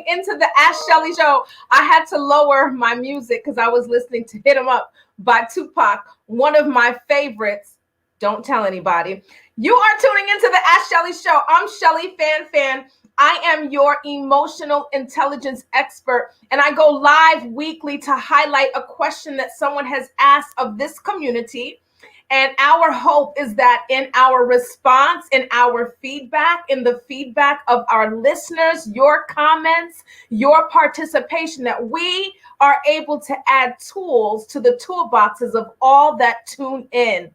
into the Schellie show. I had to lower my music because I was listening to Hit 'Em Up by Tupac, one of my favorites. Don't tell anybody. You are tuning into the Schellie show. I'm Schellie Fanfan. I am your emotional intelligence expert, and I go live weekly to highlight a question that someone has asked of this community. And our hope is that in our response, in our feedback, in the feedback of our listeners, your comments, your participation, that we are able to add tools to the toolboxes of all that tune in.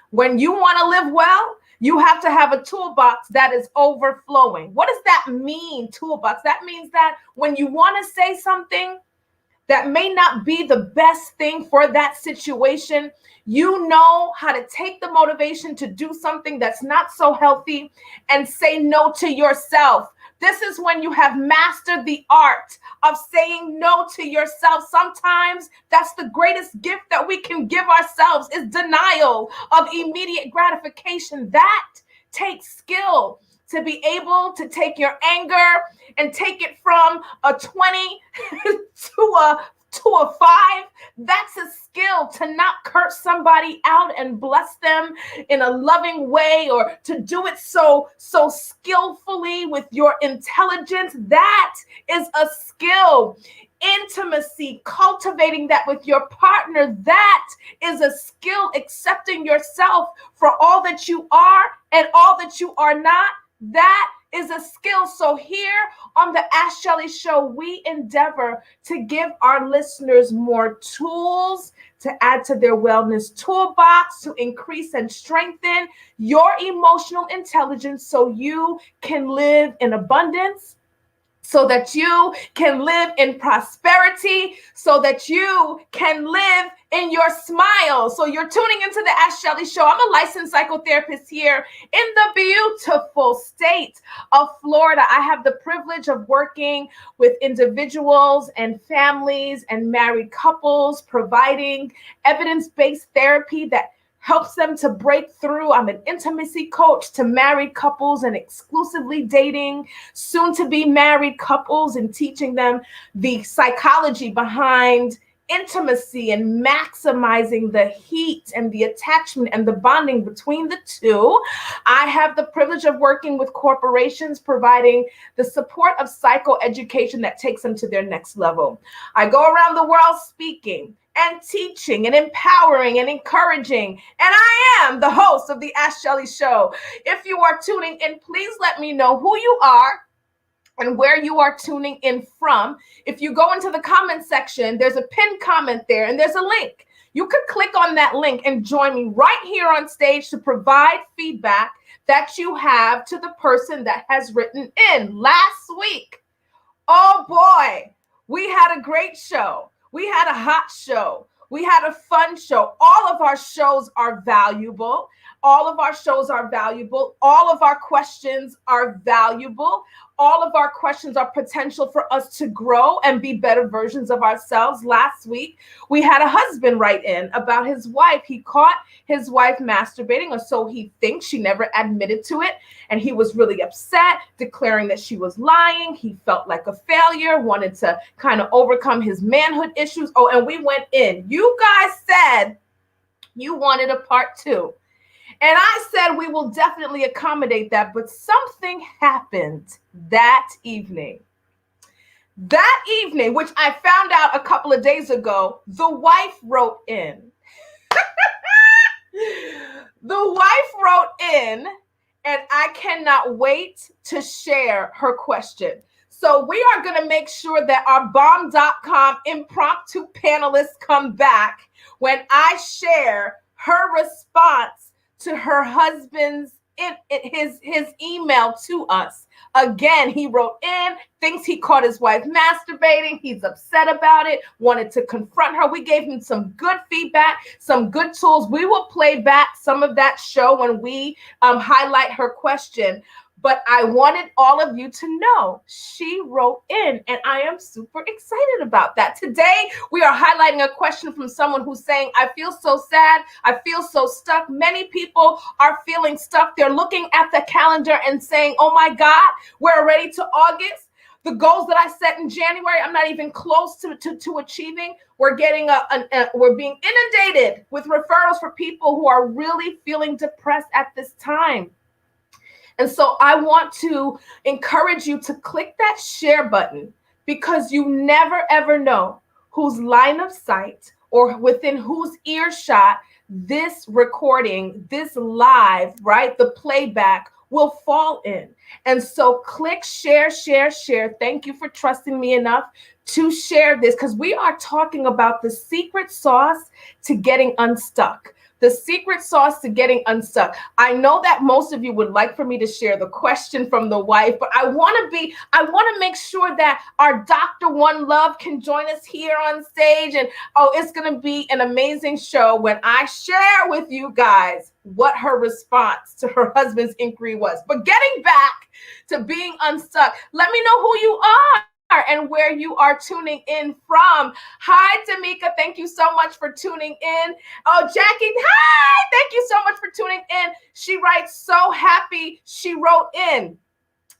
When you want to live well, you have to have a toolbox that is overflowing. What does that mean, toolbox? That means that when you want to say something that may not be the best thing for that situation, you know how to take the motivation to do something that's not so healthy and say no to yourself. This is when you have mastered the art of saying no to yourself. Sometimes that's the greatest gift that we can give ourselves, is denial of immediate gratification. That takes skill, to be able to take your anger and take it from a 20 to a 5. That's a skill, to not curse somebody out and bless them in a loving way, or to do it so skillfully with your intelligence. That is a skill. Intimacy, cultivating that with your partner, that is a skill. Accepting yourself for all that you are and all that you are not, that is a skill. So here on the Schellie show, we endeavor to give our listeners more tools to add to their wellness toolbox, to increase and strengthen your emotional intelligence so you can live in abundance, so that you can live in prosperity, so that you can live in your smile. So you're tuning into the Schellie show. I'm a licensed psychotherapist here in the beautiful state of Florida. I have the privilege of working with individuals and families and married couples, providing evidence-based therapy that helps them to break through. I'm an intimacy coach to married couples and exclusively dating, soon to be married couples, and teaching them the psychology behind intimacy and maximizing the heat and the attachment and the bonding between the two. I have the privilege of working with corporations, providing the support of psychoeducation that takes them to their next level. I go around the world speaking and teaching and empowering and encouraging. And I am the host of the Schellie show. If you are tuning in, please let me know who you are and where you are tuning in from. If you go into the comment section, there's a pinned comment there and there's a link. You could click on that link and join me right here on stage to provide feedback that you have to the person that has written in. Last week, oh boy, we had a great show. We had a hot show. We had a fun show. All of our shows are valuable. All of our shows are valuable. All of our questions are valuable. All of our questions are potential for us to grow and be better versions of ourselves. Last week, we had a husband write in about his wife. He caught his wife masturbating, or so he thinks. She never admitted to it. And he was really upset, declaring that she was lying. He felt like a failure, wanted to kind of overcome his manhood issues. Oh, and we went in. You guys said you wanted a part 2. And I said we will definitely accommodate that, but something happened that evening. That evening, which I found out a couple of days ago, the wife wrote in. The wife wrote in, and I cannot wait to share her question. So we are going to make sure that our bomb.com impromptu panelists come back when I share her response to her husband's his email to us. Again, he wrote in, thinks he caught his wife masturbating. He's upset about it, wanted to confront her. We gave him some good feedback, some good tools. We will play back some of that show when we highlight her question. But I wanted all of you to know she wrote in, and I am super excited about that. Today, we are highlighting a question from someone who's saying, I feel so sad. I feel so stuck. Many people are feeling stuck. They're looking at the calendar and saying, oh my God, we're already to August. The goals that I set in January, I'm not even close to achieving. We're getting we're being inundated with referrals for people who are really feeling depressed at this time. And so I want to encourage you to click that share button, because you never ever know whose line of sight or within whose earshot this recording, this live, right, the playback will fall in. And so click share, share, share. Thank you for trusting me enough to share this, because we are talking about the secret sauce to getting unstuck. The secret sauce to getting unstuck. I know that most of you would like for me to share the question from the wife, but I want to make sure that our Dr. One Love can join us here on stage. And it's going to be an amazing show when I share with you guys what her response to her husband's inquiry was. But getting back to being unstuck, let me know who you are and where you are tuning in from. Hi, Tamika. Thank you so much for tuning in. Oh, Jackie. Hi. Thank you so much for tuning in. She writes, so happy she wrote in.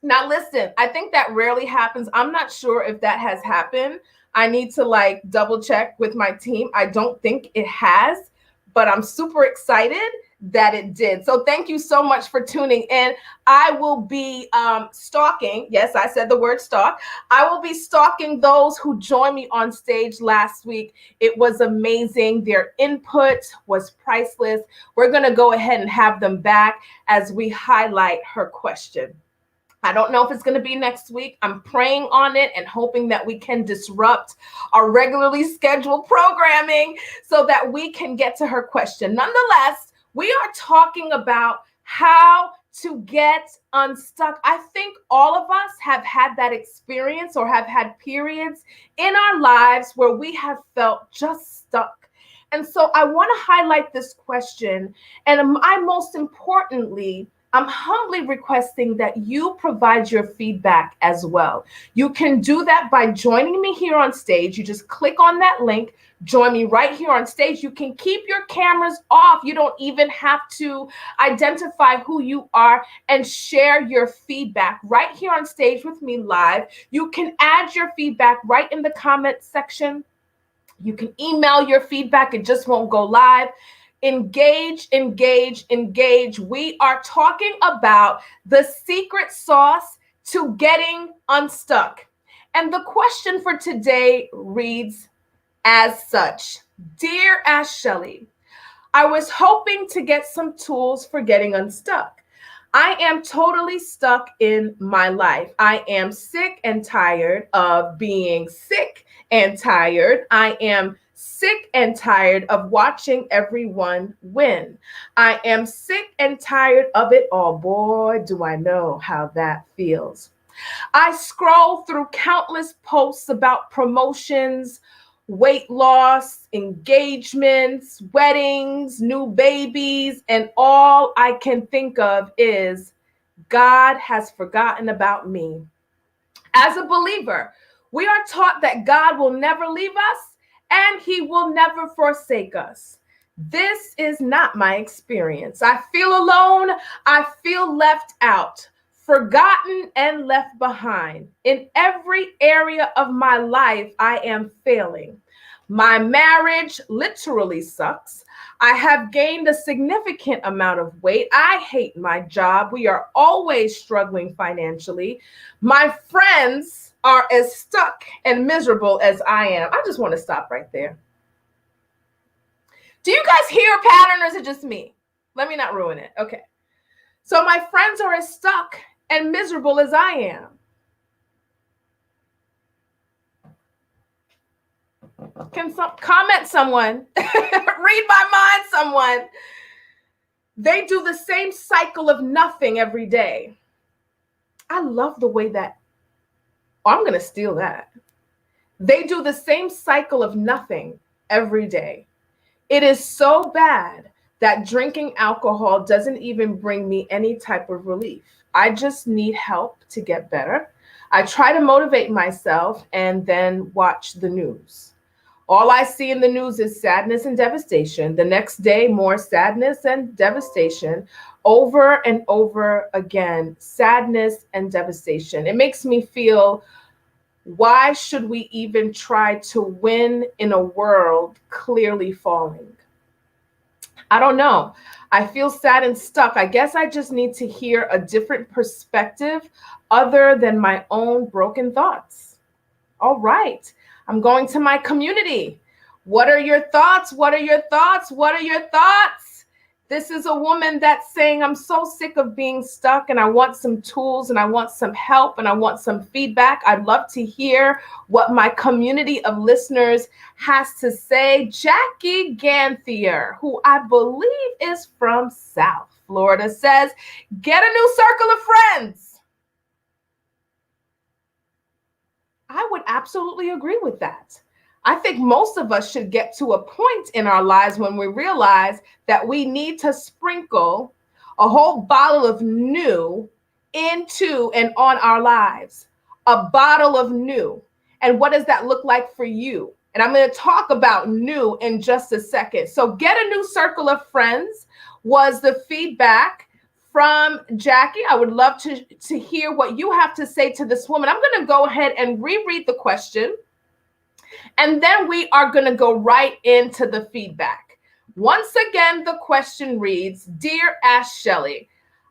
Now, listen, I think that rarely happens. I'm not sure if that has happened. I need to double check with my team. I don't think it has, but I'm super excited that it did. So thank you so much for tuning in. I will be stalking. Yes, I said the word stalk. I will be stalking those who joined me on stage last week. It was amazing. Their input was priceless. We're going to go ahead and have them back as we highlight her question. I don't know if it's going to be next week. I'm praying on it and hoping that we can disrupt our regularly scheduled programming so that we can get to her question. Nonetheless, we are talking about how to get unstuck. I think all of us have had that experience or have had periods in our lives where we have felt just stuck. And so I want to highlight this question. And I'm humbly requesting that you provide your feedback as well. You can do that by joining me here on stage. You just click on that link, join me right here on stage. You can keep your cameras off. You don't even have to identify who you are, and share your feedback right here on stage with me live. You can add your feedback right in the comment section. You can email your feedback. It just won't go live. Engage, engage, engage. We are talking about the secret sauce to getting unstuck. And the question for today reads as such. Dear Schellie, I was hoping to get some tools for getting unstuck. I am totally stuck in my life. I am sick and tired of being sick and tired. I am sick and tired of watching everyone win. I am sick and tired of it all. Boy, do I know how that feels. I scroll through countless posts about promotions, weight loss, engagements, weddings, new babies, and all I can think of is God has forgotten about me. As a believer, we are taught that God will never leave us and he will never forsake us. This is not my experience. I feel alone. I feel left out, forgotten, and left behind. In every area of my life, I am failing. My marriage literally sucks. I have gained a significant amount of weight. I hate my job. We are always struggling financially. My friends are as stuck and miserable as I am. I just want to stop right there. Do you guys hear a pattern, or is it just me? Let me not ruin it. Okay. So my friends are as stuck and miserable as I am. Can comment someone? Read my mind, someone. They do the same cycle of nothing every day. I love the way that, I'm going to steal that. They do the same cycle of nothing every day. It is so bad that drinking alcohol doesn't even bring me any type of relief. I just need help to get better. I try to motivate myself and then watch the news. All I see in the news is sadness and devastation. The next day, more sadness and devastation. Over and over again, sadness and devastation. It makes me feel Why should we even try to win in a world clearly falling? I don't know. I feel sad and stuck. I guess I just need to hear a different perspective other than my own broken thoughts. All right. I'm going to my community. What are your thoughts? What are your thoughts? What are your thoughts? This is a woman that's saying, I'm so sick of being stuck and I want some tools and I want some help and I want some feedback. I'd love to hear what my community of listeners has to say. Jackie Ganthier, who I believe is from South Florida, says, get a new circle of friends. I would absolutely agree with that. I think most of us should get to a point in our lives when we realize that we need to sprinkle a whole bottle of new into and on our lives. A bottle of new. And what does that look like for you? And I'm going to talk about new in just a second. So get a new circle of friends was the feedback from Jackie. I would love to hear what you have to say to this woman. I'm going to go ahead and reread the question. And then we are going to go right into the feedback. Once again, the question reads, Dear Ask Schellie,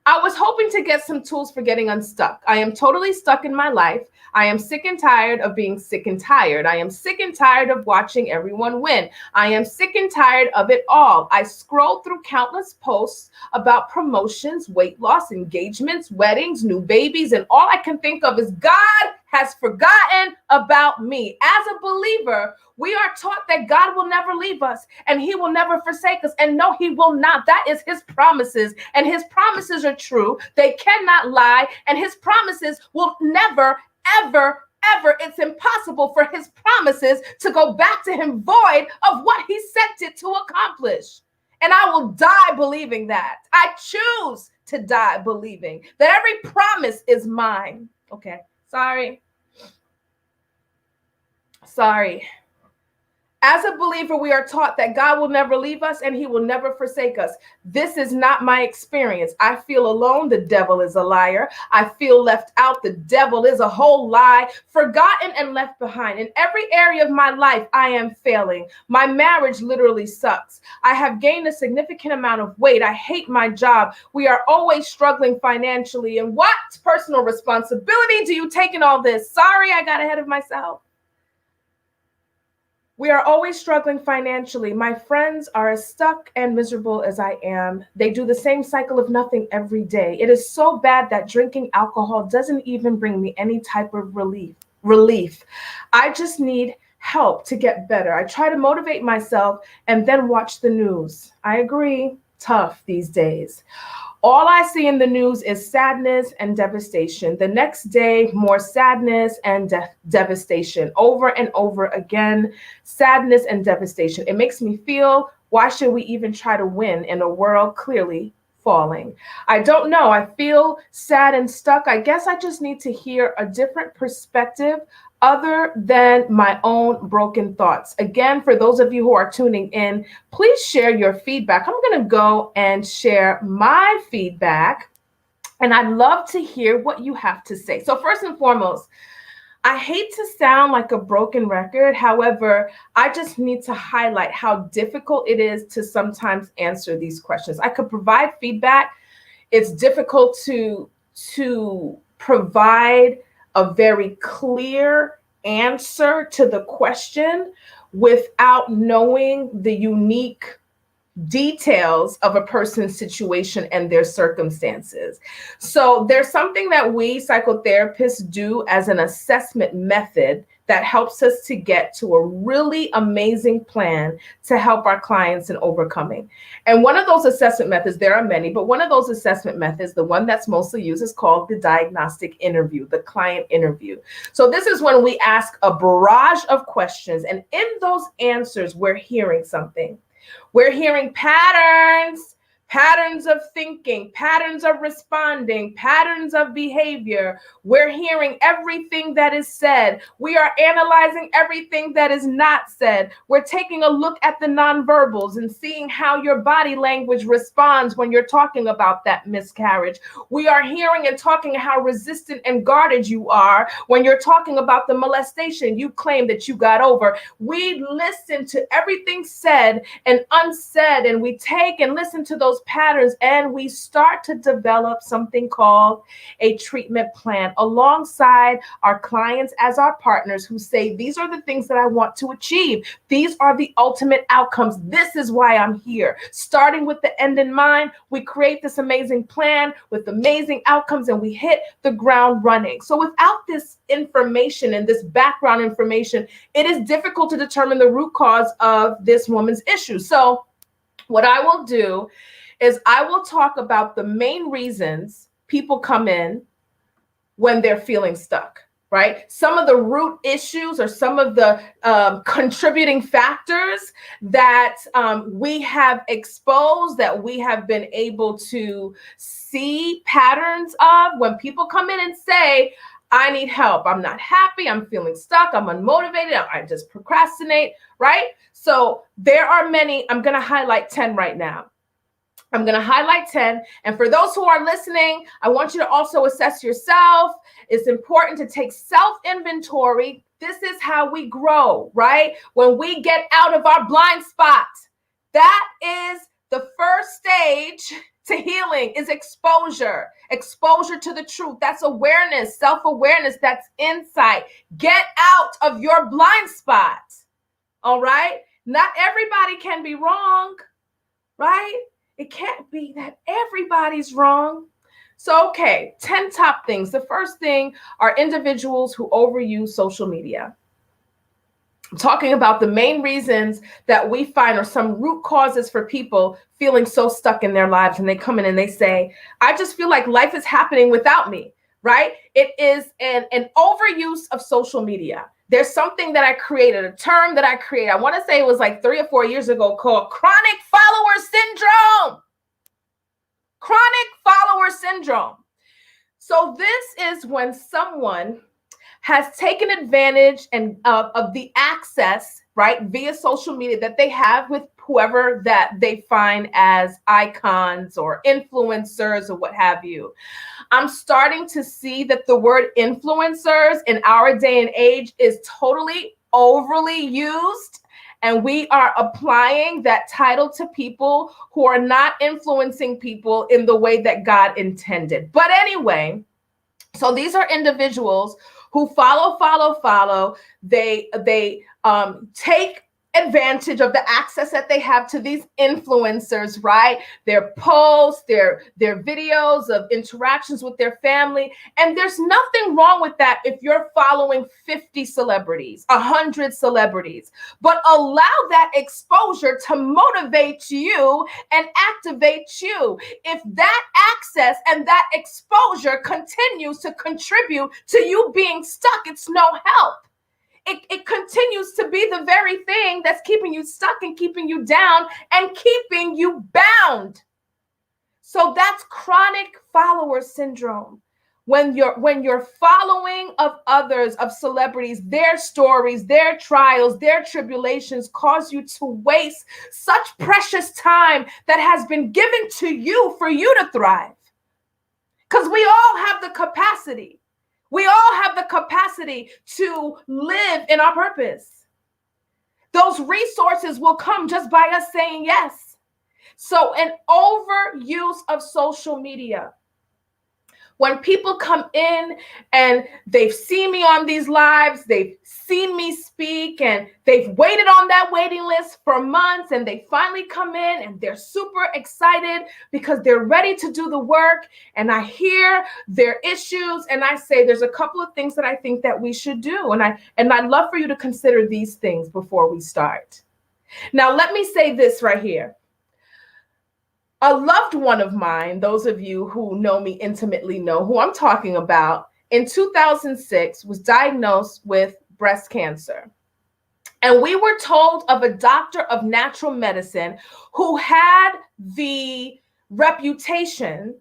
I was hoping to get some tools for getting unstuck. I am totally stuck in my life. I am sick and tired of being sick and tired. I am sick and tired of watching everyone win. I am sick and tired of it all. I scroll through countless posts about promotions, weight loss, engagements, weddings, new babies, and all I can think of is God has forgotten about me. As a believer, we are taught that God will never leave us and he will never forsake us. And no, he will not. That is his promises. And his promises are true. They cannot lie. And his promises will never, ever, ever. It's impossible for his promises to go back to him void of what he sent it to accomplish. And I will die believing that. I choose to die believing that every promise is mine. Okay. Sorry. As a believer, we are taught that God will never leave us and he will never forsake us. This is not my experience. I feel alone. The devil is a liar. I feel left out. The devil is a whole lie. Forgotten and left behind. In every area of my life, I am failing. My marriage literally sucks. I have gained a significant amount of weight. I hate my job. We are always struggling financially. And what personal responsibility do you take in all this? Sorry, I got ahead of myself. We are always struggling financially. My friends are as stuck and miserable as I am. They do the same cycle of nothing every day. It is so bad that drinking alcohol doesn't even bring me any type of relief. I just need help to get better. I try to motivate myself and then watch the news. I agree, tough these days. All I see in the news is sadness and devastation. The next day, more sadness and devastation. Over and over again, sadness and devastation. It makes me feel, why should we even try to win in a world clearly falling? I don't know. I feel sad and stuck. I guess I just need to hear a different perspective other than my own broken thoughts. Again, for those of you who are tuning in, please share your feedback. I'm going to go and share my feedback, and I'd love to hear what you have to say. So first and foremost, I hate to sound like a broken record. However, I just need to highlight how difficult it is to sometimes answer these questions. I could provide feedback. It's difficult to provide a very clear answer to the question without knowing the unique details of a person's situation and their circumstances. So there's something that we psychotherapists do as an assessment method that helps us to get to a really amazing plan to help our clients in overcoming. And one of those assessment methods, there are many, but one of those assessment methods, the one that's mostly used, is called the diagnostic interview, the client interview. So this is when we ask a barrage of questions, and in those answers, we're hearing something. We're hearing patterns patterns of thinking, patterns of responding, patterns of behavior. We're hearing everything that is said. We are analyzing everything that is not said. We're taking a look at the nonverbals and seeing how your body language responds when you're talking about that miscarriage. We are hearing and talking how resistant and guarded you are when you're talking about the molestation you claim that you got over. We listen to everything said and unsaid, and we take and listen to those patterns, and we start to develop something called a treatment plan alongside our clients as our partners, who say, these are the things that I want to achieve. These are the ultimate outcomes. This is why I'm here. Starting with the end in mind, we create this amazing plan with amazing outcomes, and we hit the ground running. So without this information and this background information, it is difficult to determine the root cause of this woman's issue. So what I will do is I will talk about the main reasons people come in when they're feeling stuck, right? Some of the root issues or some of the contributing factors that we have exposed, that we have been able to see patterns of when people come in and say, I need help. I'm not happy. I'm feeling stuck. I'm unmotivated. I just procrastinate, right? So there are many. I'm going to highlight 10 right now. I'm going to highlight 10. And for those who are listening, I want you to also assess yourself. It's important to take self-inventory. This is how we grow, right? When we get out of our blind spot, that is the first stage to healing, is exposure to the truth. That's awareness, self-awareness. That's insight. Get out of your blind spot. All right. Not everybody can be wrong, right? It can't be that everybody's wrong. So, okay, 10 top things. The first thing are individuals who overuse social media. I'm talking about the main reasons that we find are some root causes for people feeling so stuck in their lives. And they come in and they say, I just feel like life is happening without me, right? It is an overuse of social media. There's something that I created, a term that I created. I want to say it was like 3 or 4 years ago, called chronic follower syndrome. Chronic follower syndrome. So this is when someone has taken advantage of the access, right, via social media that they have with whoever that they find as icons or influencers or what have you. I'm starting to see that the word influencers in our day and age is totally overly used. And we are applying that title to people who are not influencing people in the way that God intended. But anyway, so these are individuals who follow. They take advantage of the access that they have to these influencers, right? Their posts, their videos of interactions with their family. And there's nothing wrong with that if you're following 50 celebrities, 100 celebrities, but allow that exposure to motivate you and activate you. If that access and that exposure continues to contribute to you being stuck, it's no help. It continues to be the very thing that's keeping you stuck and keeping you down and keeping you bound. So that's chronic follower syndrome. When you're following of others, of celebrities, their stories, their trials, their tribulations cause you to waste such precious time that has been given to you for you to thrive. Because we all have the capacity. We all have the capacity to live in our purpose. Those resources will come just by us saying yes. So an overuse of social media. When people come in and they've seen me on these lives, they've seen me speak, and they've waited on that waiting list for months, and they finally come in and they're super excited because they're ready to do the work. And I hear their issues and I say, there's a couple of things that I think that we should do. And I'd love for you to consider these things before we start. Now, let me say this right here. A loved one of mine, those of you who know me intimately know who I'm talking about, in 2006 was diagnosed with breast cancer. And we were told of a doctor of natural medicine who had the reputation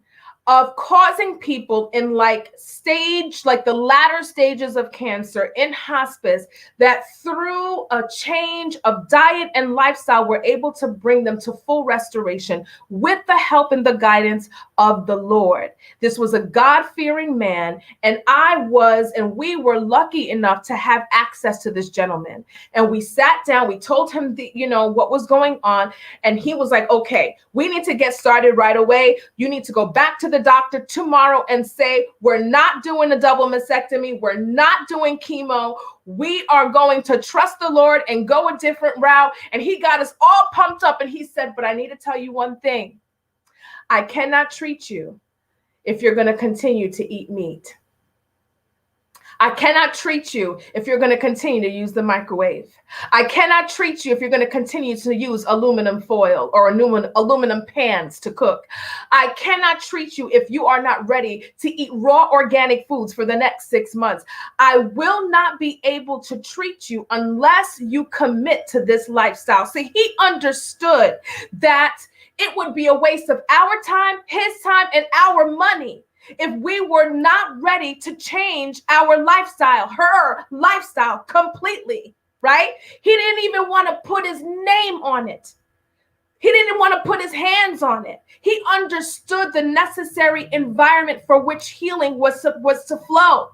of causing people in like the latter stages of cancer in hospice, that through a change of diet and lifestyle, we're able to bring them to full restoration with the help and the guidance of the Lord. This was a God-fearing man, and we were lucky enough to have access to this gentleman. And we sat down, we told him what was going on, and he was like, okay, we need to get started right away. You need to go back to the doctor tomorrow and say, we're not doing a double mastectomy. We're not doing chemo. We are going to trust the Lord and go a different route. And he got us all pumped up, and he said, but I need to tell you one thing. I cannot treat you if you're going to continue to eat meat. I cannot treat you if you're going to continue to use the microwave. I cannot treat you if you're going to continue to use aluminum foil or aluminum pans to cook. I cannot treat you if you are not ready to eat raw organic foods for the next 6 months. I will not be able to treat you unless you commit to this lifestyle. See, he understood that it would be a waste of our time, his time, and our money if we were not ready to change our lifestyle, her lifestyle completely, right? He didn't even want to put his name on it. He didn't want to put his hands on it. He understood the necessary environment for which healing was to flow.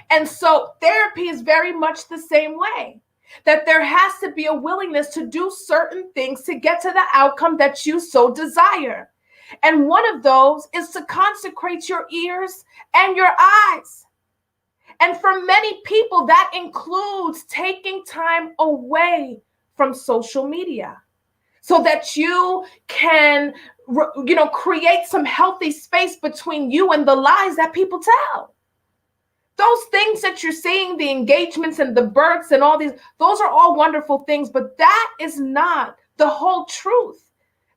And so therapy is very much the same way, that there has to be a willingness to do certain things to get to the outcome that you so desire. And one of those is to consecrate your ears and your eyes. And for many people, that includes taking time away from social media so that you can, create some healthy space between you and the lies that people tell. Those things that you're seeing, the engagements and the births and all these, those are all wonderful things, but that is not the whole truth.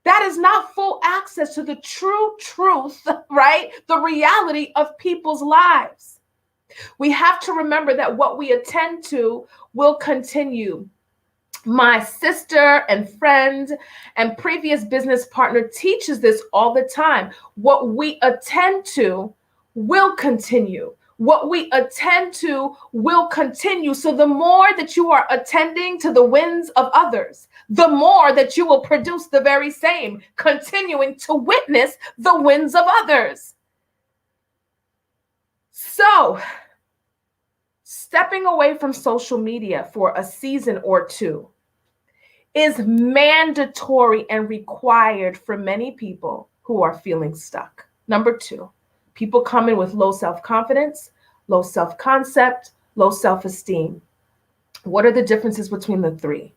That is not full access to the true truth, right? The reality of people's lives. We have to remember that what we attend to will continue. My sister and friend and previous business partner teaches this all the time. What we attend to will continue. What we attend to will continue. So the more that you are attending to the wins of others, the more that you will produce the very same, continuing to witness the wins of others. So, stepping away from social media for a season or two is mandatory and required for many people who are feeling stuck. Number 2, people come in with low self-confidence, low self-concept, low self-esteem. What are the differences between the three?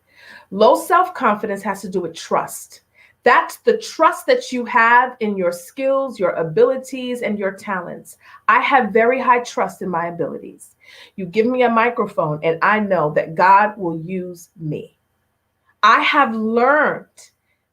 Low self-confidence has to do with trust. That's the trust that you have in your skills, your abilities, and your talents. I have very high trust in my abilities. You give me a microphone and I know that God will use me. I have learned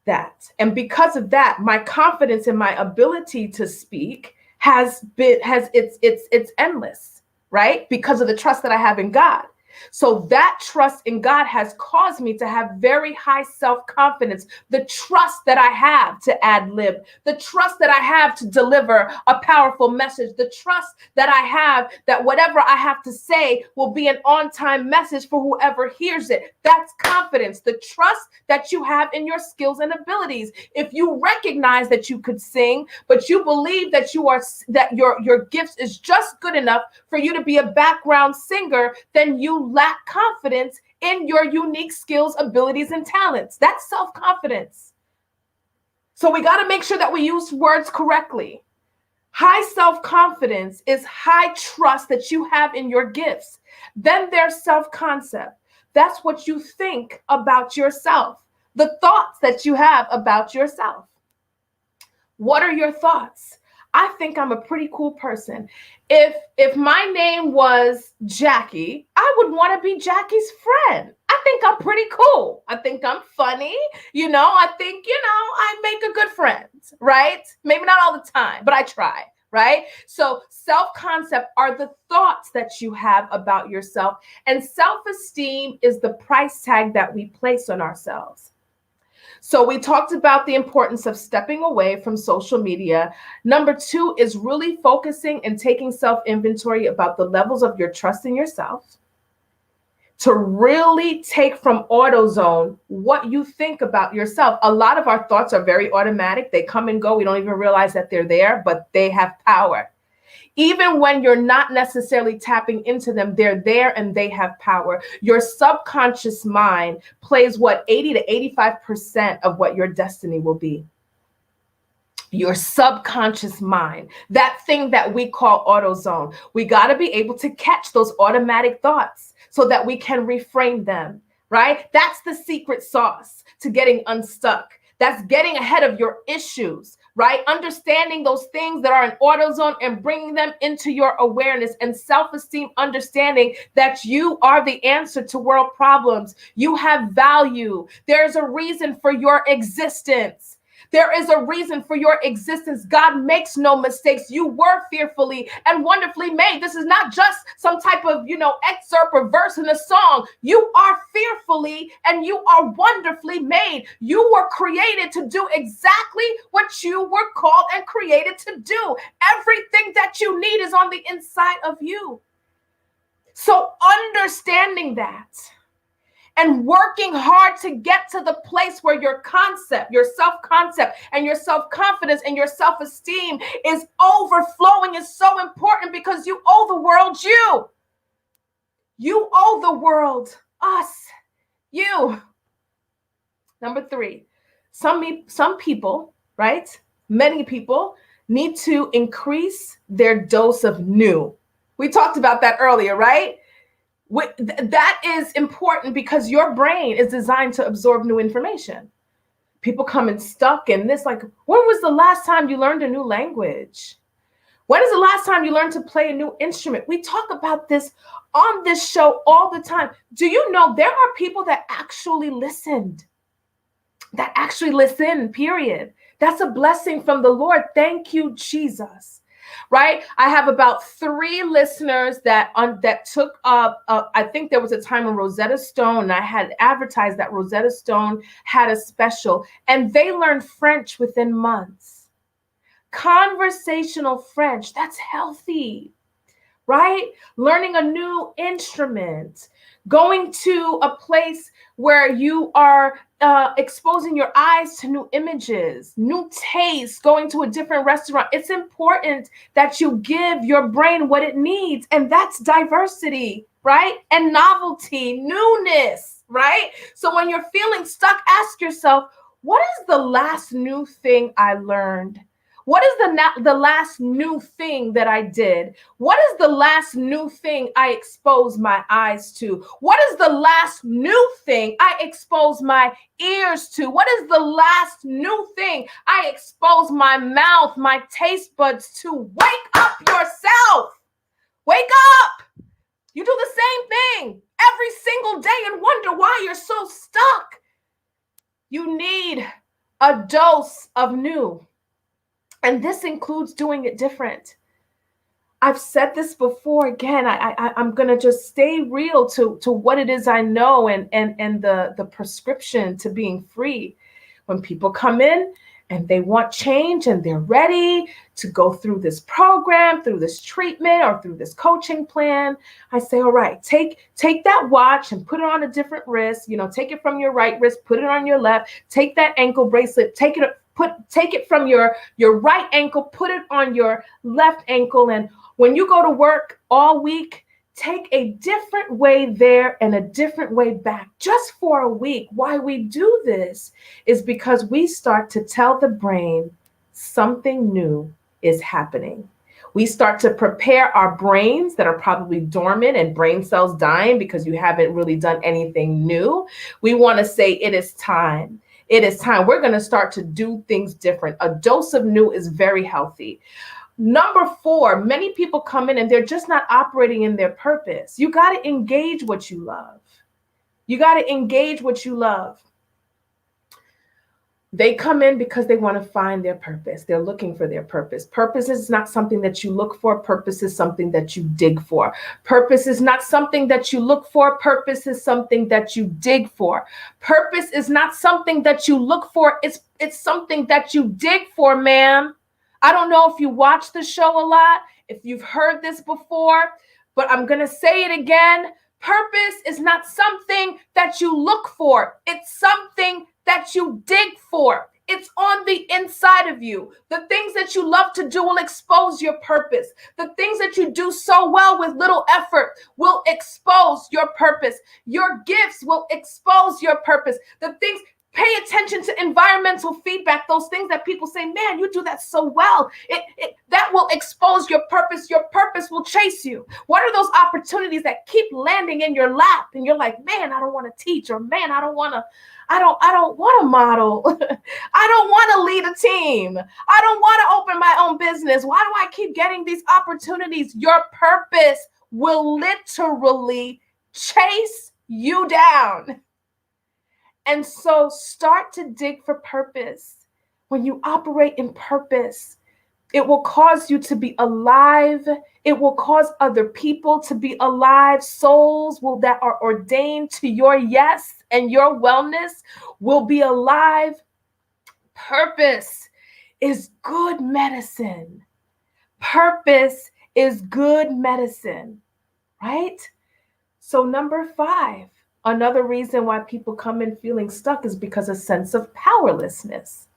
that. And because of that, my confidence in my ability to speak it's endless, right? Because of the trust that I have in God. So that trust in God has caused me to have very high self-confidence. The trust that I have to ad lib, the trust that I have to deliver a powerful message, the trust that I have that whatever I have to say will be an on-time message for whoever hears it. That's confidence, the trust that you have in your skills and abilities. If you recognize that you could sing, but you believe that your gifts is just good enough for you to be a background singer, then you lack confidence in your unique skills, abilities, and talents. That's self-confidence. So we got to make sure that we use words correctly. High self-confidence is high trust that you have in your gifts. Then there's self-concept. That's what you think about yourself, the thoughts that you have about yourself. What are your thoughts? I think I'm a pretty cool person. If my name was Jackie, I would want to be Jackie's friend. I think I'm pretty cool. I think I'm funny. I think, I make a good friend, right? Maybe not all the time, but I try, right? So self-concept are the thoughts that you have about yourself, and self-esteem is the price tag that we place on ourselves. So we talked about the importance of stepping away from social media. Number 2 is really focusing and taking self-inventory about the levels of your trust in yourself, to really take from AutoZone what you think about yourself. A lot of our thoughts are very automatic. They come and go. We don't even realize that they're there, but they have power. Even when you're not necessarily tapping into them, they're there and they have power. Your subconscious mind plays what, 80 to 85% of what your destiny will be. Your subconscious mind, that thing that we call AutoZone. We got to be able to catch those automatic thoughts so that we can reframe them, right? That's the secret sauce to getting unstuck. That's getting ahead of your issues, right? Understanding those things that are in AutoZone and bringing them into your awareness and self-esteem, understanding that you are the answer to world problems. You have value. There's a reason for your existence. There is a reason for your existence. God makes no mistakes. You were fearfully and wonderfully made. This is not just some type of, excerpt or verse in a song. You are fearfully and you are wonderfully made. You were created to do exactly what you were called and created to do. Everything that you need is on the inside of you. So understanding that, and working hard to get to the place where your concept, your self-concept, and your self-confidence and your self-esteem is overflowing is so important, because you owe the world you. You owe the world us, you. Number 3, some people, right? Many people need to increase their dose of new. We talked about that earlier, right? That is important because your brain is designed to absorb new information. People come and stuck in this, like, when was the last time you learned a new language? When is the last time you learned to play a new instrument? We talk about this on this show all the time. Do you know there are people that actually listened? That actually listen, period. That's a blessing from the Lord. Thank you, Jesus. Right? I have about 3 listeners that took up, I think there was a time when Rosetta Stone, and I had advertised that Rosetta Stone had a special, and they learned French within months. Conversational French, that's healthy, right? Learning a new instrument, going to a place where you are exposing your eyes to new images, new tastes, going to a different restaurant. It's important that you give your brain what it needs, and that's diversity, right? And novelty, newness, right? So when you're feeling stuck, ask yourself, what is the last new thing I learned? What is the last new thing that I did? What is the last new thing I exposed my eyes to? What is the last new thing I exposed my ears to? What is the last new thing I exposed my mouth, my taste buds to? Wake up yourself. Wake up. You do the same thing every single day and wonder why you're so stuck. You need a dose of new. And this includes doing it different. I've said this before. Again, I'm going to just stay real to what it is I know and the prescription to being free. When people come in and they want change and they're ready to go through this program, through this treatment, or through this coaching plan, I say, all right, take that watch and put it on a different wrist. Take it from your right wrist, put it on your left. Take that ankle bracelet, take it from your right ankle, put it on your left ankle. And when you go to work all week, take a different way there and a different way back, just for a week. Why we do this is because we start to tell the brain something new is happening. We start to prepare our brains that are probably dormant and brain cells dying because you haven't really done anything new. We want to say it is time. It is time. We're going to start to do things different. A dose of new is very healthy. Number 4, many people come in and they're just not operating in their purpose. You got to engage what you love. You got to engage what you love. They come in because they want to find their purpose. They're looking for their purpose. Purpose is not something that you look for. Purpose is something that you dig for. Purpose is not something that you look for. Purpose is something that you dig for. Purpose is not something that you look for. It's something that you dig for, ma'am. I don't know if you watch the show a lot, if you've heard this before, but I'm going to say it again. Purpose is not something that you look for. It's something that you dig for. It's on the inside of you. The things that you love to do will expose your purpose. The things that you do so well with little effort will expose your purpose. Your gifts will expose your purpose. The things, pay attention to environmental feedback, those things that people say, man, you do that so well. That will expose your purpose. Your purpose will chase you. What are those opportunities that keep landing in your lap? And you're like, man, I don't want to teach, or man, I don't want to model. I don't want to lead a team. I don't want to open my own business. Why do I keep getting these opportunities? Your purpose will literally chase you down. And so start to dig for purpose. When you operate in purpose, it will cause you to be alive. It will cause other people to be alive. Souls that are ordained to your yes and your wellness will be alive. Purpose is good medicine. Purpose is good medicine, right? So number 5, another reason why people come in feeling stuck is because of a sense of powerlessness.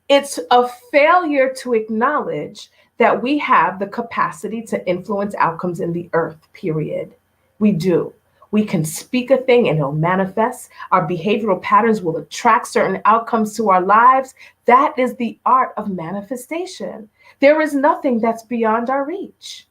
It's a failure to acknowledge that we have the capacity to influence outcomes in the earth, period. We do. We can speak a thing and it'll manifest. Our behavioral patterns will attract certain outcomes to our lives. That is the art of manifestation. There is nothing that's beyond our reach.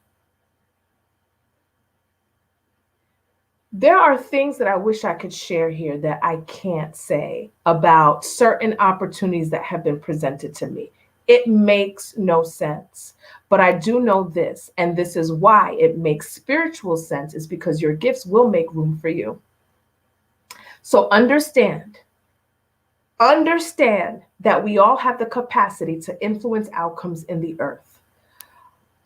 There are things that I wish I could share here that I can't say about certain opportunities that have been presented to me. It makes no sense. But I do know this, and this is why it makes spiritual sense, is because your gifts will make room for you. So understand that we all have the capacity to influence outcomes in the earth.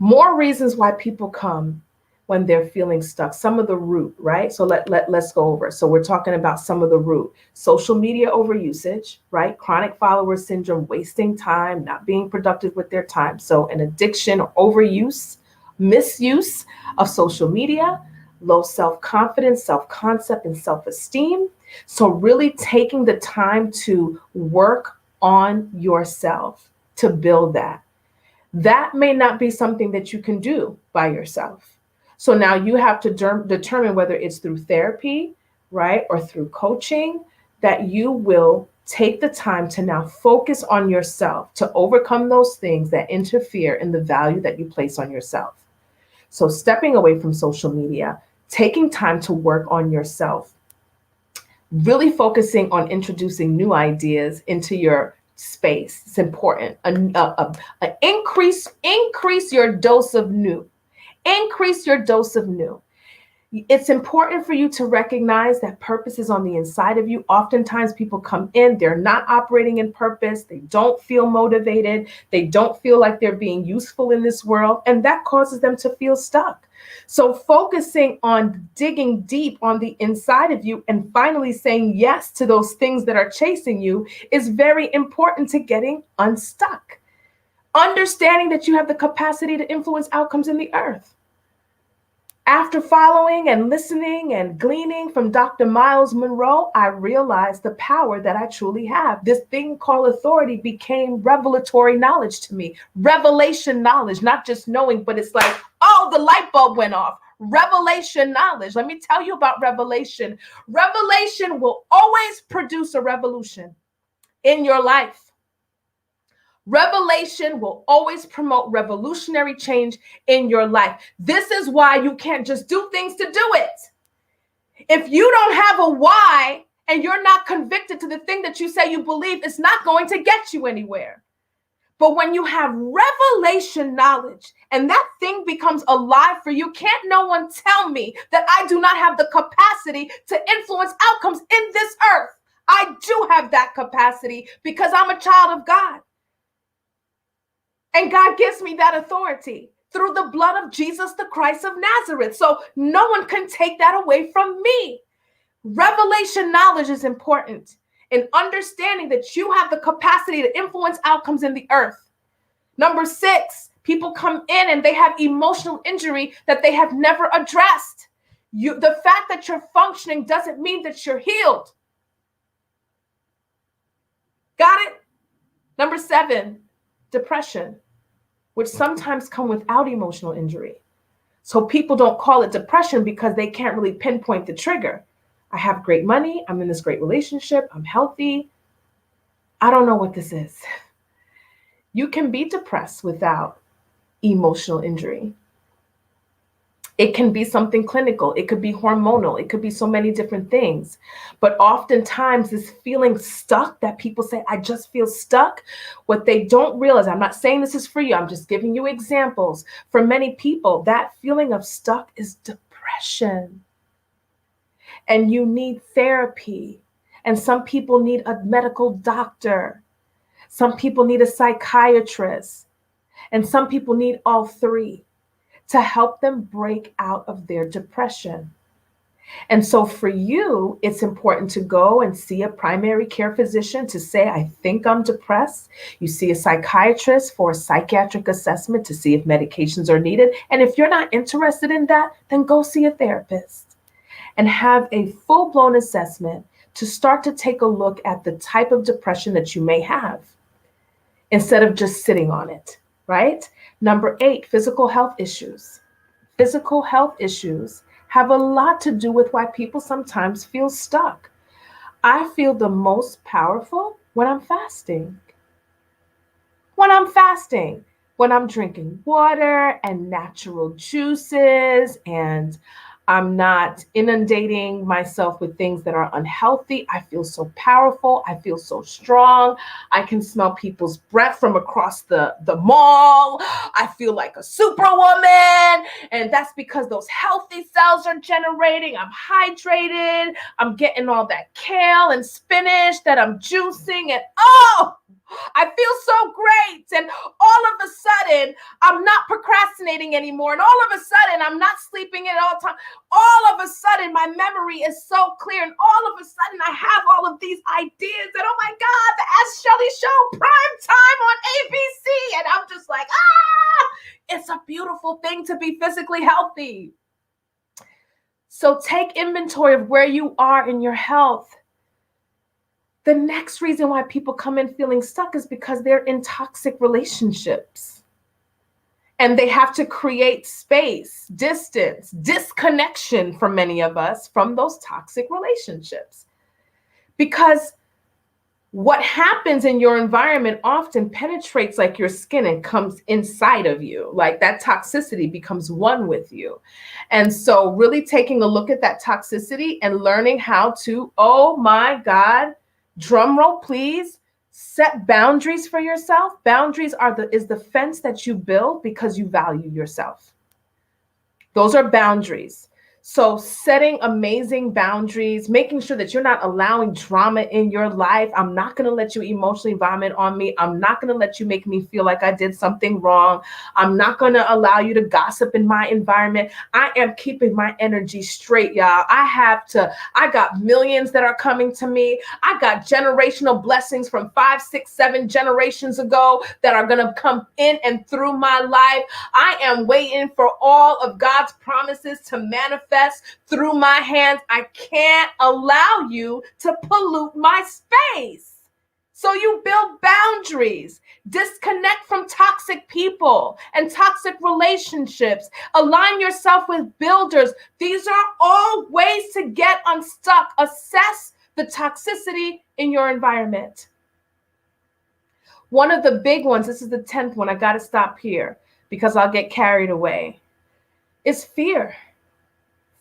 More reasons why people come when they're feeling stuck. Some of the root, right? So let's go over. So we're talking about some of the root. Social media overusage, right? Chronic follower syndrome, wasting time, not being productive with their time. So an addiction or overuse, misuse of social media, low self-confidence, self-concept, and self-esteem. So really taking the time to work on yourself, to build that. That may not be something that you can do by yourself. So now you have to determine whether it's through therapy, right, or through coaching, that you will take the time to now focus on yourself to overcome those things that interfere in the value that you place on yourself. So stepping away from social media, taking time to work on yourself, really focusing on introducing new ideas into your space. It's important. Increase your dose of new. Increase your dose of new. It's important for you to recognize that purpose is on the inside of you. Oftentimes people come in, they're not operating in purpose. They don't feel motivated. They don't feel like they're being useful in this world. And that causes them to feel stuck. So focusing on digging deep on the inside of you and finally saying yes to those things that are chasing you is very important to getting unstuck. Understanding that you have the capacity to influence outcomes in the earth. After following and listening and gleaning from Dr. Miles Monroe, I realized the power that I truly have. This thing called authority became revelatory knowledge to me. Revelation knowledge, not just knowing, but it's like, oh, the light bulb went off. Revelation knowledge. Let me tell you about revelation. Revelation will always produce a revolution in your life. Revelation will always promote revolutionary change in your life. This is why you can't just do things to do it. If you don't have a why and you're not convicted to the thing that you say you believe, it's not going to get you anywhere. But when you have revelation knowledge and that thing becomes alive for you, can't no one tell me that I do not have the capacity to influence outcomes in this earth. I do have that capacity because I'm a child of God. And God gives me that authority through the blood of Jesus, the Christ of Nazareth. So no one can take that away from me. Revelation knowledge is important in understanding that you have the capacity to influence outcomes in the earth. Number 6, people come in and they have emotional injury that they have never addressed. The fact that you're functioning doesn't mean that you're healed. Got it? Number 7, depression, which sometimes come without emotional injury. So people don't call it depression because they can't really pinpoint the trigger. I have great money. I'm in this great relationship. I'm healthy. I don't know what this is. You can be depressed without emotional injury. It can be something clinical. It could be hormonal. It could be so many different things. But oftentimes this feeling stuck that people say, I just feel stuck. What they don't realize, I'm not saying this is for you. I'm just giving you examples. For many people, that feeling of stuck is depression. And you need therapy. And some people need a medical doctor. Some people need a psychiatrist. And some people need all three to help them break out of their depression. And so for you, it's important to go and see a primary care physician to say, I think I'm depressed. You see a psychiatrist for a psychiatric assessment to see if medications are needed. And if you're not interested in that, then go see a therapist and have a full-blown assessment to start to take a look at the type of depression that you may have instead of just sitting on it, right? Number 8, physical health issues. Physical health issues have a lot to do with why people sometimes feel stuck. I feel the most powerful when I'm fasting. When I'm drinking water and natural juices, and I'm not inundating myself with things that are unhealthy. I feel so powerful. I feel so strong. I can smell people's breath from across the mall. I feel like a superwoman. And that's because those healthy cells are generating. I'm hydrated. I'm getting all that kale and spinach that I'm juicing. And I feel so great. And all of a sudden, I'm not procrastinating anymore. And all of a sudden, I'm not sleeping at all time. All of a sudden, my memory is so clear. And all of a sudden, I have all of these ideas. And oh my God, the Ask Schellie show, prime time on ABC. And I'm just like, it's a beautiful thing to be physically healthy. So take inventory of where you are in your health. The next reason why people come in feeling stuck is because they're in toxic relationships. And they have to create space, distance, disconnection for many of us from those toxic relationships. Because what happens in your environment often penetrates like your skin and comes inside of you. Like that toxicity becomes one with you. And so really taking a look at that toxicity and learning how to, oh my God, drum roll, please, set boundaries for yourself. Boundaries is the fence that you build because you value yourself. Those are boundaries. So setting amazing boundaries, making sure that you're not allowing drama in your life. I'm not going to let you emotionally vomit on me. I'm not going to let you make me feel like I did something wrong. I'm not going to allow you to gossip in my environment. I am keeping my energy straight, y'all. I got millions that are coming to me. I got generational blessings from 5, 6, 7 generations ago that are going to come in and through my life. I am waiting for all of God's promises to manifest through my hands. I can't allow you to pollute my space. So you build boundaries, disconnect from toxic people and toxic relationships, align yourself with builders. These are all ways to get unstuck. Assess the toxicity in your environment. One of the big ones, this is the 10th one, I got to stop here because I'll get carried away, is fear.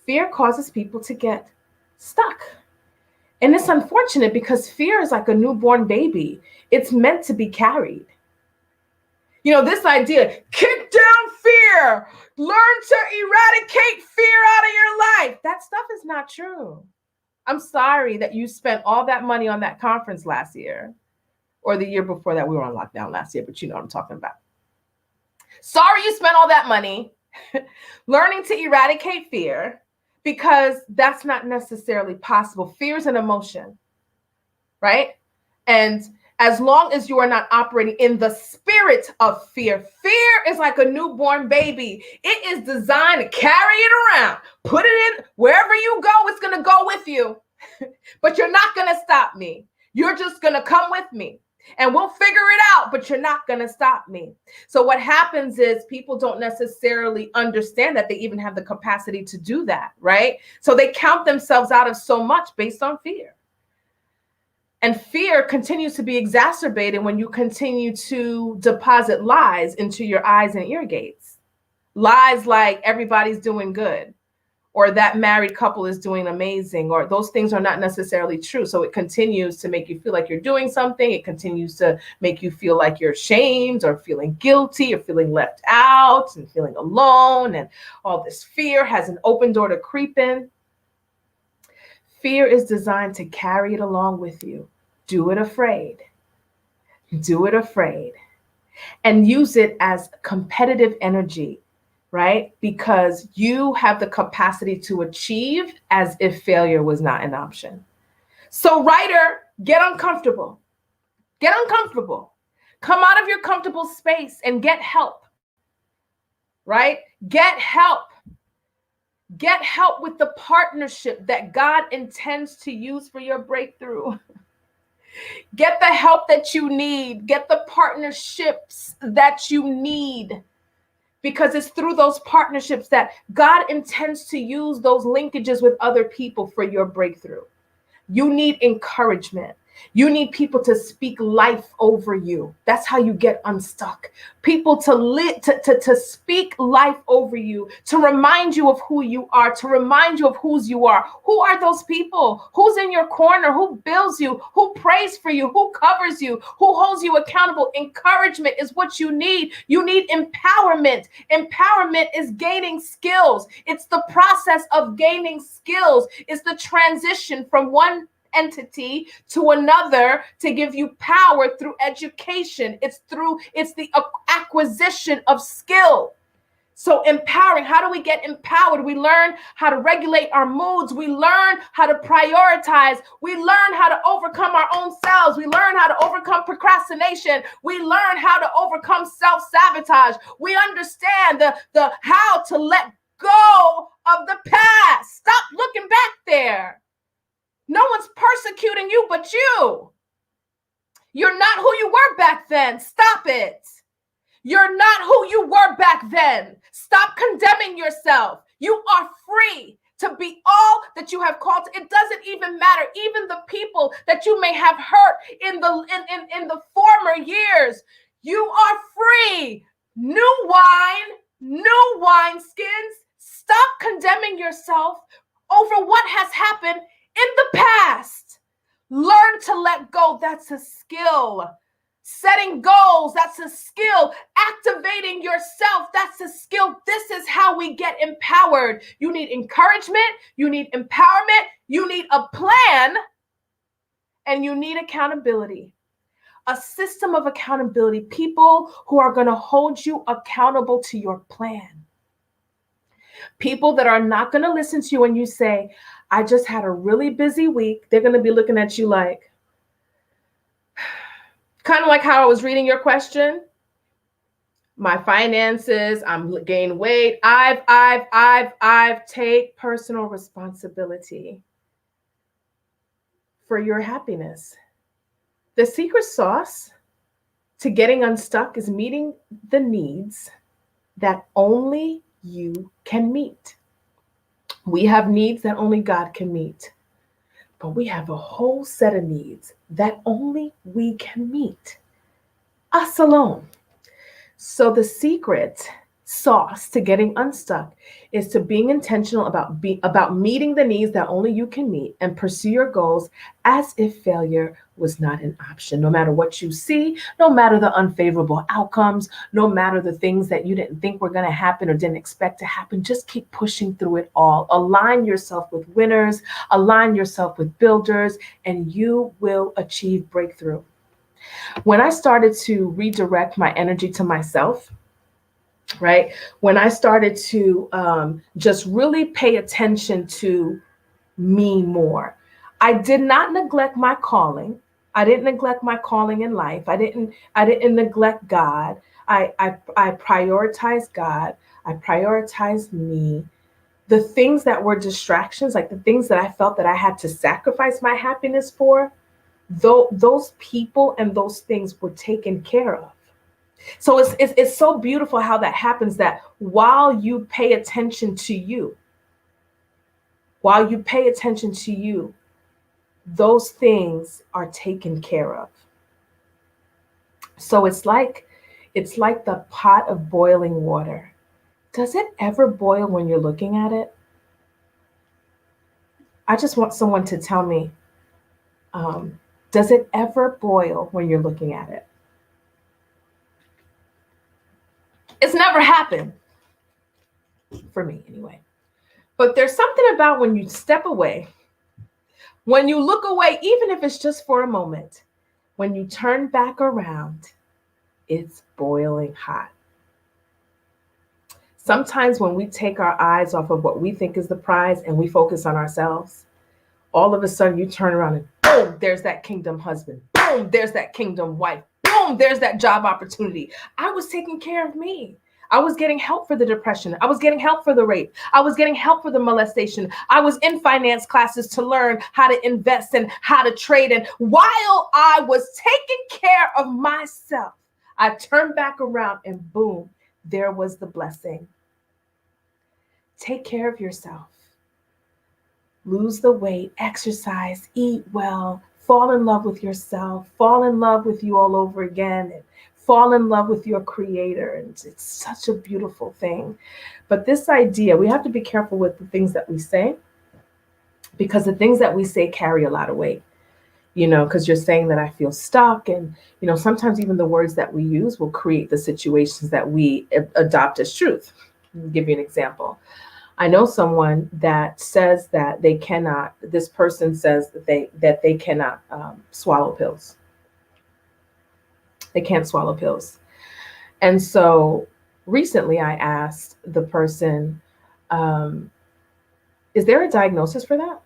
Fear causes people to get stuck. And it's unfortunate because fear is like a newborn baby. It's meant to be carried. You know, this idea, kick down fear, learn to eradicate fear out of your life. That stuff is not true. I'm sorry that you spent all that money on that conference last year or the year before that. We were on lockdown last year, but you know what I'm talking about. Sorry you spent all that money learning to eradicate fear, because that's not necessarily possible. Fear is an emotion, right? And as long as you are not operating in the spirit of fear, fear is like a newborn baby. It is designed to carry it around, put it in wherever you go, it's going to go with you. But you're not going to stop me. You're just going to come with me. And we'll figure it out, but you're not going to stop me. So what happens is people don't necessarily understand that they even have the capacity to do that, right? So they count themselves out of so much based on fear. And fear continues to be exacerbated when you continue to deposit lies into your eyes and ear gates. Lies like everybody's doing good, or that married couple is doing amazing, or those things are not necessarily true. So it continues to make you feel like you're doing something. It continues to make you feel like you're ashamed or feeling guilty or feeling left out and feeling alone. And all this fear has an open door to creep in. Fear is designed to carry it along with you. Do it afraid. Do it afraid. And use it as competitive energy, right? Because you have the capacity to achieve as if failure was not an option. So writer, get uncomfortable. Get uncomfortable. Come out of your comfortable space and get help, right? Get help. Get help with the partnership that God intends to use for your breakthrough. Get the help that you need. Get the partnerships that you need. Because it's through those partnerships that God intends to use those linkages with other people for your breakthrough. You need encouragement. You need people to speak life over you. That's how you get unstuck. People to speak life over you, to remind you of who you are, to remind you of whose you are. Who are those people? Who's in your corner? Who builds you? Who prays for you? Who covers you? Who holds you accountable? Encouragement is what you need. You need empowerment. Empowerment is gaining skills. It's the process of gaining skills. It's the transition from one entity to another to give you power through education. It's the acquisition of skill. So empowering, how do we get empowered? We learn how to regulate our moods. We learn how to prioritize. We learn how to overcome our own selves. We learn how to overcome procrastination. We learn how to overcome self-sabotage. We understand the how to let go of the past. Stop looking back there. No one's persecuting you but you. You're not who you were back then. Stop it. You're not who you were back then. Stop condemning yourself. You are free to be all that you have called. It doesn't even matter. Even the people that you may have hurt in the former years, you are free. New wine skins. Stop condemning yourself over what has happened in the past. Learn to let go. That's a skill. Setting goals, that's a skill. Activating yourself, that's a skill. This is how we get empowered. You need encouragement, you need empowerment, you need a plan, and you need accountability. A system of accountability. People who are going to hold you accountable to your plan. People that are not going to listen to you when you say, I just had a really busy week. They're going to be looking at you like, kind of like how I was reading your question. My finances, I'm gaining weight. I've take personal responsibility for your happiness. The secret sauce to getting unstuck is meeting the needs that only you can meet. We have needs that only God can meet, but we have a whole set of needs that only we can meet, us alone. So the secret sauce to getting unstuck is to being intentional about meeting the needs that only you can meet and pursue your goals as if failure was not an option. No matter what you see, no matter the unfavorable outcomes, no matter the things that you didn't think were going to happen or didn't expect to happen, just keep pushing through it all. Align yourself with winners, align yourself with builders, and you will achieve breakthrough. When I started to redirect my energy to myself, right? When I started to just really pay attention to me more, I did not neglect my calling. I didn't neglect my calling in life. I didn't neglect God. I prioritized God. I prioritized me. The things that were distractions, like the things that I felt that I had to sacrifice my happiness for, though those people and those things were taken care of. So it's so beautiful how that happens, that while you pay attention to you, while you pay attention to you, those things are taken care of. So it's like the pot of boiling water. Does it ever boil when you're looking at it? I just want someone to tell me, does it ever boil when you're looking at it? It's never happened for me anyway. But there's something about when you step away, when you look away, even if it's just for a moment, when you turn back around, it's boiling hot. Sometimes when we take our eyes off of what we think is the prize and we focus on ourselves, all of a sudden you turn around and boom, there's that kingdom husband. Boom, there's that kingdom wife. Boom, there's that job opportunity. I was taking care of me. I was getting help for the depression. I was getting help for the rape. I was getting help for the molestation. I was in finance classes to learn how to invest and how to trade. And while I was taking care of myself, I turned back around and boom, there was the blessing. Take care of yourself. Lose the weight, exercise, eat well, fall in love with yourself, fall in love with you all over again, and fall in love with your creator. And it's such a beautiful thing. But this idea, we have to be careful with the things that we say, because the things that we say carry a lot of weight. Because you're saying that I feel stuck. And, sometimes even the words that we use will create the situations that we adopt as truth. I'll give you an example. I know someone that says that they cannot, this person says that they cannot swallow pills. They can't swallow pills. And so recently I asked the person, is there a diagnosis for that?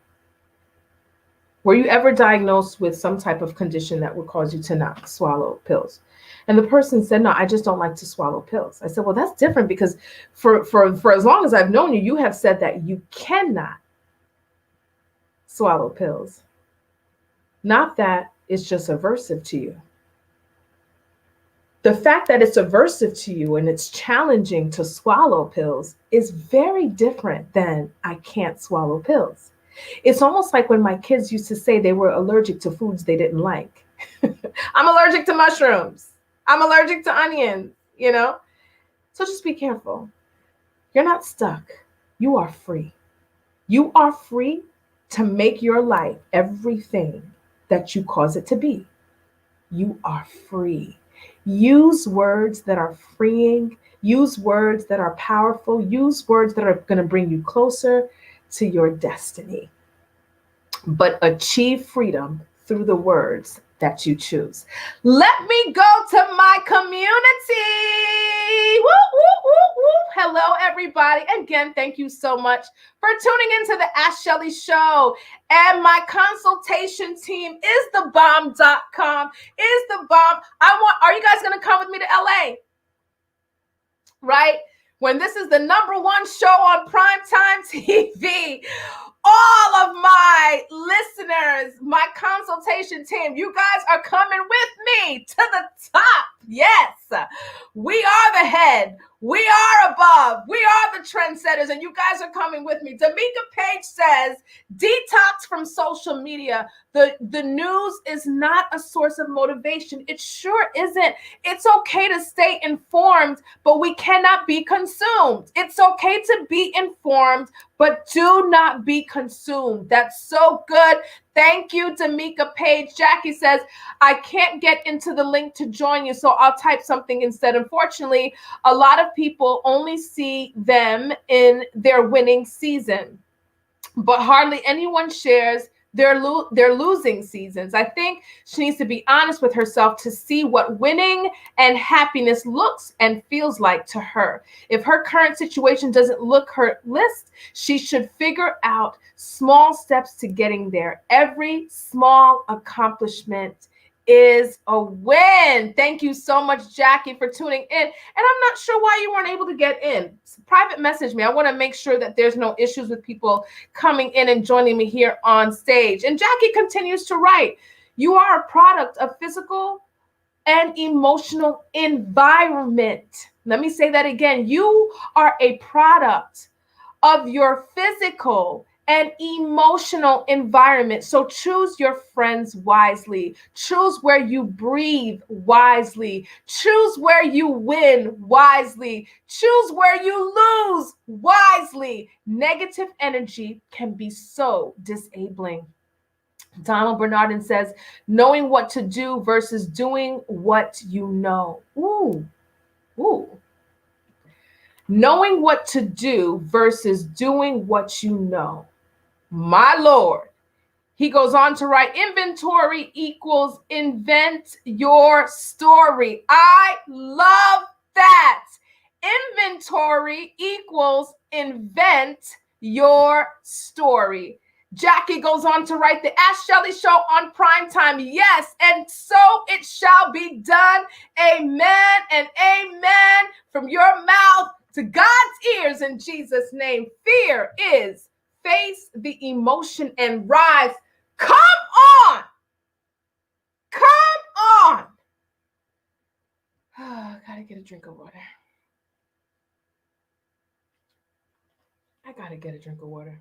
Were you ever diagnosed with some type of condition that would cause you to not swallow pills? And the person said, no, I just don't like to swallow pills. I said, well, that's different, because for as long as I've known you, you have said that you cannot swallow pills. Not that it's just aversive to you. The fact that it's aversive to you and it's challenging to swallow pills is very different than I can't swallow pills. It's almost like when my kids used to say they were allergic to foods they didn't like. I'm allergic to mushrooms. I'm allergic to onions, So just be careful. You're not stuck. You are free. You are free to make your life everything that you cause it to be. You are free. Use words that are freeing. Use words that are powerful. Use words that are going to bring you closer to your destiny. But achieve freedom through the words that you choose. Let me go to my community. Woo, woo, woo, woo. Hello, everybody. Again, thank you so much for tuning into the Ask Schellie show. And my consultation team is thebomb.com. Is the bomb. Are you guys going to come with me to LA? Right? When this is the #1 show on primetime TV, all of my listeners, my consultation team, you guys are coming with me to the top. Yes, we are the head. We are above. We are the trendsetters, and you guys are coming with me. D'Amica Page says, detox from social media. The news is not a source of motivation. It sure isn't. It's okay to stay informed, but we cannot be consumed. It's okay to be informed, but do not be consumed. That's so good. Thank you, D'Amica Page. Jackie says, I can't get into the link to join you, so I'll type something instead. Unfortunately, a lot of people only see them in their winning season, but hardly anyone shares their losing seasons. I think she needs to be honest with herself to see what winning and happiness looks and feels like to her. If her current situation doesn't look her list, she should figure out small steps to getting there. Every small accomplishment is a win. Thank you so much, Jackie, for tuning in. And I'm not sure why you weren't able to get in. Private message me. I want to make sure that there's no issues with people coming in and joining me here on stage. And Jackie continues to write, you are a product of physical and emotional environment. Let me say that again. You are a product of your physical and emotional environment. So choose your friends wisely. Choose where you breathe wisely. Choose where you win wisely. Choose where you lose wisely. Negative energy can be so disabling. Donald Bernardin says, knowing what to do versus doing what you know. Ooh. Knowing what to do versus doing what you know. My Lord. He goes on to write, inventory equals invent your story. I love that. Inventory equals invent your story. Jackie goes on to write, the Ask Schellie show on primetime. Yes, and so it shall be done. Amen and amen. From your mouth to God's ears in Jesus' name. Fear is face the emotion and rise. Come on. Come on. Oh, gotta get a drink of water. I gotta get a drink of water.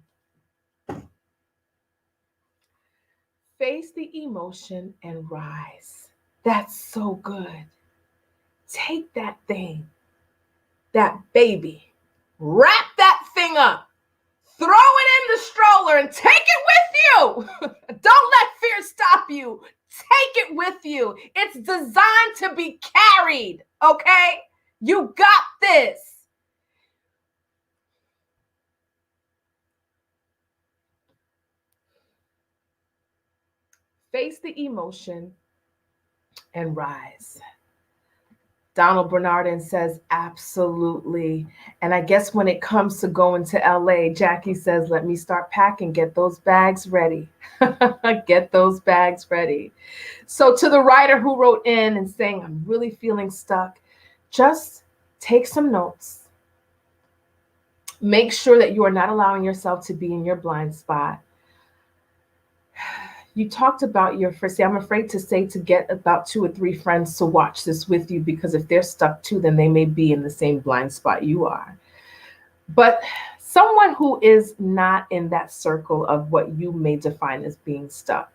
Face the emotion and rise. That's so good. Take that thing, that baby, wrap that thing up, throw it in the stroller and take it with you. Don't let fear stop you. Take it with you. It's designed to be carried, okay? You got this. Face the emotion and rise. Donald Bernardin says, absolutely. And I guess when it comes to going to LA, Jackie says, let me start packing, get those bags ready. Get those bags ready. So to the writer who wrote in and saying, I'm really feeling stuck, just take some notes. Make sure that you are not allowing yourself to be in your blind spot. You talked about your first. I'm afraid to say to get about 2 or 3 friends to watch this with you, because if they're stuck too, then they may be in the same blind spot you are. But someone who is not in that circle of what you may define as being stuck,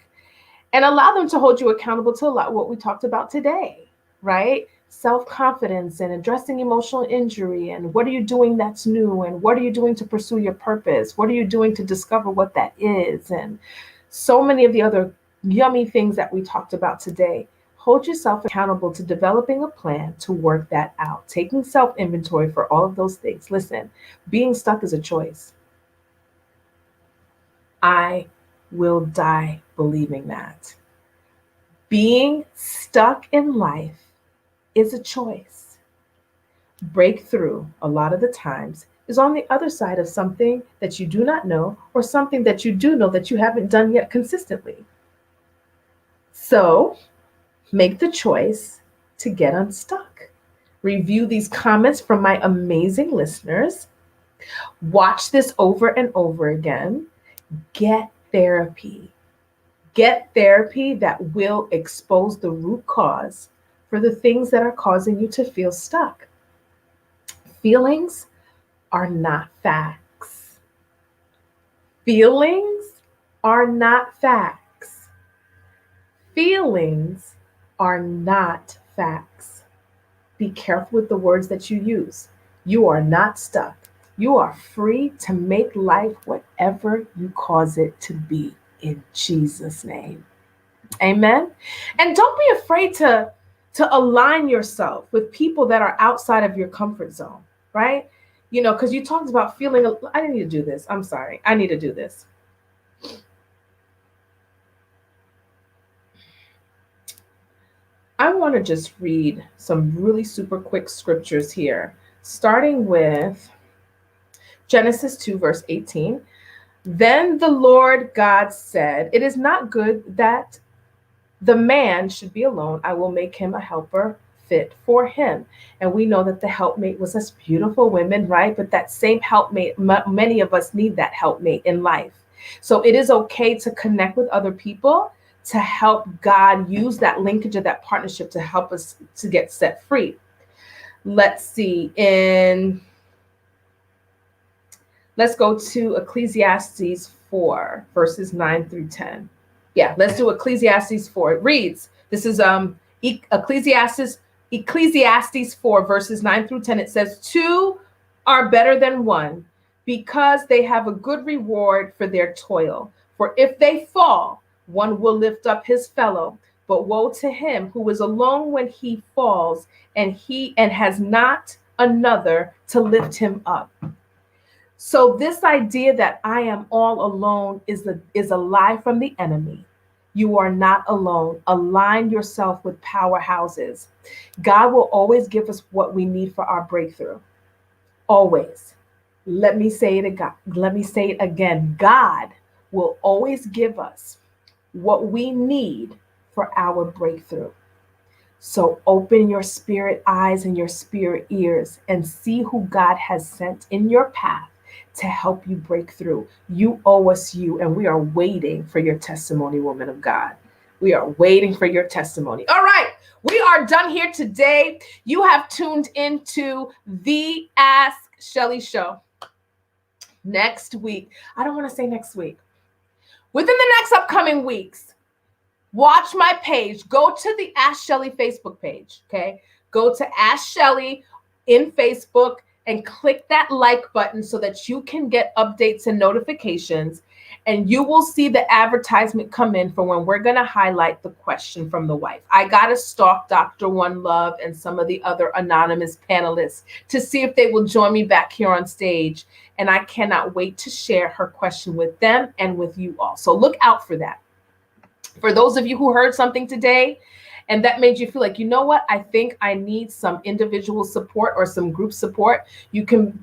and allow them to hold you accountable to a lot of what we talked about today, right? Self-confidence and addressing emotional injury, and what are you doing that's new, and what are you doing to pursue your purpose? What are you doing to discover what that is? And so many of the other yummy things that we talked about today. Hold yourself accountable to developing a plan to work that out, taking self-inventory for all of those things. Listen, being stuck is a choice. I will die believing that. Being stuck in life is a choice. Breakthrough, a lot of the times, is on the other side of something that you do not know, or something that you do know that you haven't done yet consistently. So make the choice to get unstuck. Review these comments from my amazing listeners. Watch this over and over again. Get therapy. Get therapy that will expose the root cause for the things that are causing you to feel stuck. Feelings are not facts. Feelings are not facts. Feelings are not facts. Be careful with the words that you use. You are not stuck. You are free to make life whatever you cause it to be in Jesus' name. Amen. And don't be afraid to align yourself with people that are outside of your comfort zone, right? Because you talked about feeling, I need to do this. I'm sorry. I need to do this. I want to just read some really super quick scriptures here, starting with Genesis 2, verse 18. Then the Lord God said, "It is not good that the man should be alone. I will make him a helper fit for him." And we know that the helpmate was us beautiful women, right? But that same helpmate, many of us need that helpmate in life. So it is okay to connect with other people to help God use that linkage of that partnership to help us to get set free. Let's see. Let's go to Ecclesiastes 4, verses 9 through 10. Yeah, let's do Ecclesiastes 4. It reads, this is Ecclesiastes 4, verses 9 through 10. It says, "Two are better than one, because they have a good reward for their toil. For if they fall, one will lift up his fellow. But woe to him who is alone when he falls, and has not another to lift him up." So this idea that I am all alone is a lie from the enemy. You are not alone. Align yourself with powerhouses. God will always give us what we need for our breakthrough. Always. Let me say it again. God will always give us what we need for our breakthrough. So open your spirit eyes and your spirit ears and see who God has sent in your path to help you break through. You owe us you, and we are waiting for your testimony, woman of God. We are waiting for your testimony. All right, we are done here today. You have tuned into the Ask Schellie Show. Next week, I don't want to say next week, within the next upcoming weeks, watch my page. Go to the Ask Schellie Facebook page, okay? Go to Ask Schellie in Facebook and click that like button so that you can get updates and notifications, and you will see the advertisement come in for when we're going to highlight the question from the wife. I got to stalk Dr. One Love and some of the other anonymous panelists to see if they will join me back here on stage, and I cannot wait to share her question with them and with you all. So look out for that. For those of you who heard something today and that made you feel like, you know what, I think I need some individual support or some group support, you can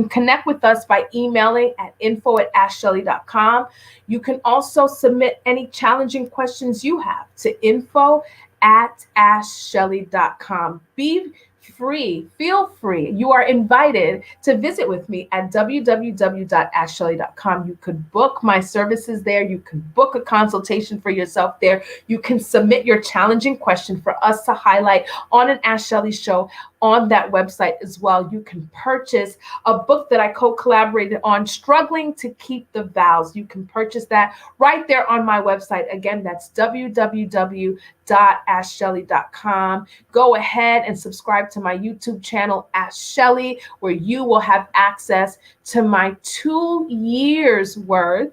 connect with us by emailing at info@askschellie.com. You can also submit any challenging questions you have to info@askschellie.com. Be free, feel free. You are invited to visit with me at www.askschellie.com. You could book my services there. You can book a consultation for yourself there. You can submit your challenging question for us to highlight on an Ask Schellie show on that website as well. You can purchase a book that I co-collaborated on, Struggling to Keep the Vows. You can purchase that right there on my website. Again, that's www.askschellie.com. Go ahead and subscribe to my YouTube channel, Ask Schellie, where you will have access to my 2 years worth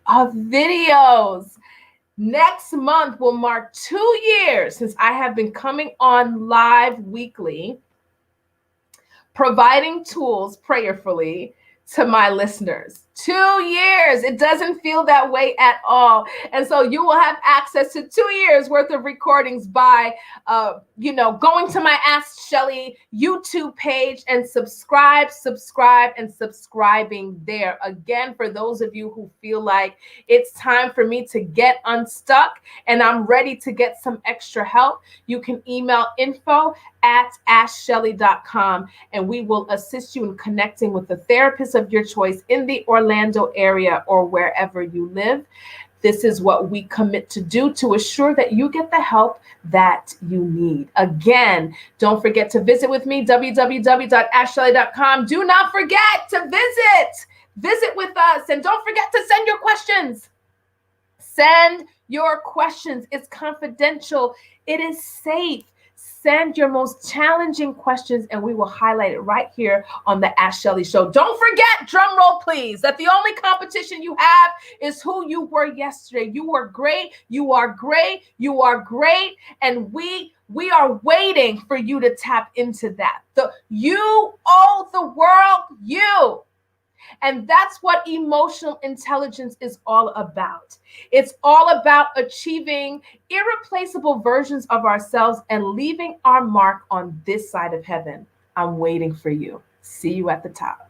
of videos. Next month will mark 2 years since I have been coming on live weekly, providing tools prayerfully to my listeners. 2 years. It doesn't feel that way at all. And so you will have access to 2 years worth of recordings by, going to my Ask Schellie YouTube page and subscribing there. Again, for those of you who feel like it's time for me to get unstuck and I'm ready to get some extra help, you can email info@askschellie.com and we will assist you in connecting with the therapist of your choice in the Orlando area or wherever you live. This is what we commit to do to assure that you get the help that you need. Again, don't forget to visit with me, www.askschellie.com. Do not forget to visit with us, and don't forget to send your questions. Send your questions. It's confidential. It is safe. Send your most challenging questions and we will highlight it right here on the Ask Schellie Show. Don't forget, drum roll please, that the only competition you have is who you were yesterday. You were great. You are great. You are great. And we are waiting for you to tap into that. You owe the world you. And that's what emotional intelligence is all about. It's all about achieving irreplaceable versions of ourselves and leaving our mark on this side of heaven. I'm waiting for you. See you at the top.